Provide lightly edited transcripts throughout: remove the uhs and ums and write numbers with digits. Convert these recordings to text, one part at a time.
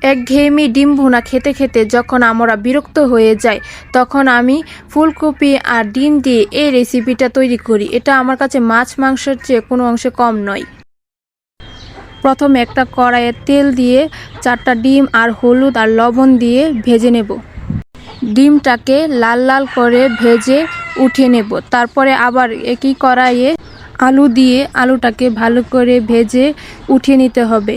একঘেয়েমি ডিম ভুনা খেতে খেতে যখন আমরা বিরক্ত হয়ে যাই, তখন আমি ফুলকপি আর ডিম দিয়ে এই রেসিপিটা তৈরি করি। এটা আমার কাছে মাছ মাংসের চেয়ে কোনো অংশে কম নয়। প্রথমে একটা কড়াইয়ে তেল দিয়ে 4টা ডিম আর হলুদ আর লবণ দিয়ে ভেজে নেব। ডিমটাকে লাল লাল করে ভেজে উঠিয়ে নেব। তারপরে আবার একই কড়াইয়ে আলু দিয়ে আলুটাকে ভালো করে ভেজে উঠিয়ে নিতে হবে।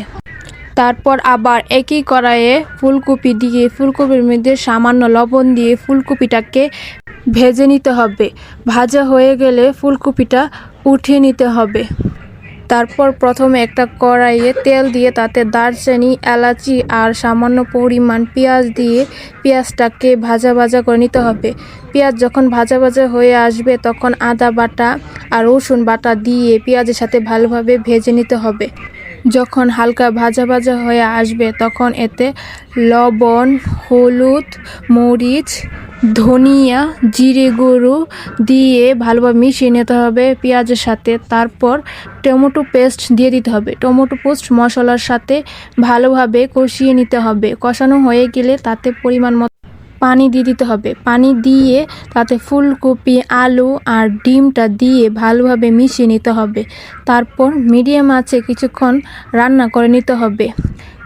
তারপর আবার একই কড়াইয়ে ফুলকপি দিয়ে ফুলকপির মধ্যে সামান্য লবণ দিয়ে ফুলকপিটাকে ভেজে নিতে হবে। ভাজা হয়ে গেলে ফুলকপিটা উঠিয়ে নিতে হবে। তারপর প্রথমে একটা কড়াইয়ে তেল দিয়ে তাতে দারচিনি, এলাচি আর সামান্য পরিমাণ পেঁয়াজ দিয়ে পেঁয়াজটাকে ভাজা ভাজা করে নিতে হবে। পেঁয়াজ যখন ভাজা ভাজা হয়ে আসবে তখন আদা বাটা আর রসুন বাটা দিয়ে পেঁয়াজের সাথে ভালোভাবে ভেজে নিতে হবে। যখন হালকা ভাজা ভাজা হয়ে আসবে তখন এতে লবণ, হলুদ, মরিচ, ধনিয়া, জিরে গুঁড়ো দিয়ে ভালোভাবে মিশিয়ে নিতে হবে পেঁয়াজের সাথে। তারপর টমেটো পেস্ট দিয়ে দিতে হবে। টমেটো পেস্ট মশলার সাথে ভালোভাবে কষিয়ে নিতে হবে। কষানো হয়ে গেলে তাতে পরিমাণ মতো পানি দিয়ে দিতে হবে। পানি দিয়ে তাতে ফুলকপি, আলু আর ডিমটা দিয়ে ভালোভাবে মিশিয়ে নিতে হবে। তারপর মিডিয়াম আঁচে কিছুক্ষণ রান্না করে নিতে হবে।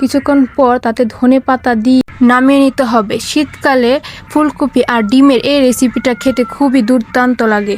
কিছুক্ষণ পর তাতে ধনেপাতা দিয়ে নামিয়ে নিতে হবে। শীতকালে ফুলকপি আর ডিমের এই রেসিপিটা খেতে খুবই দুর্দান্ত লাগে।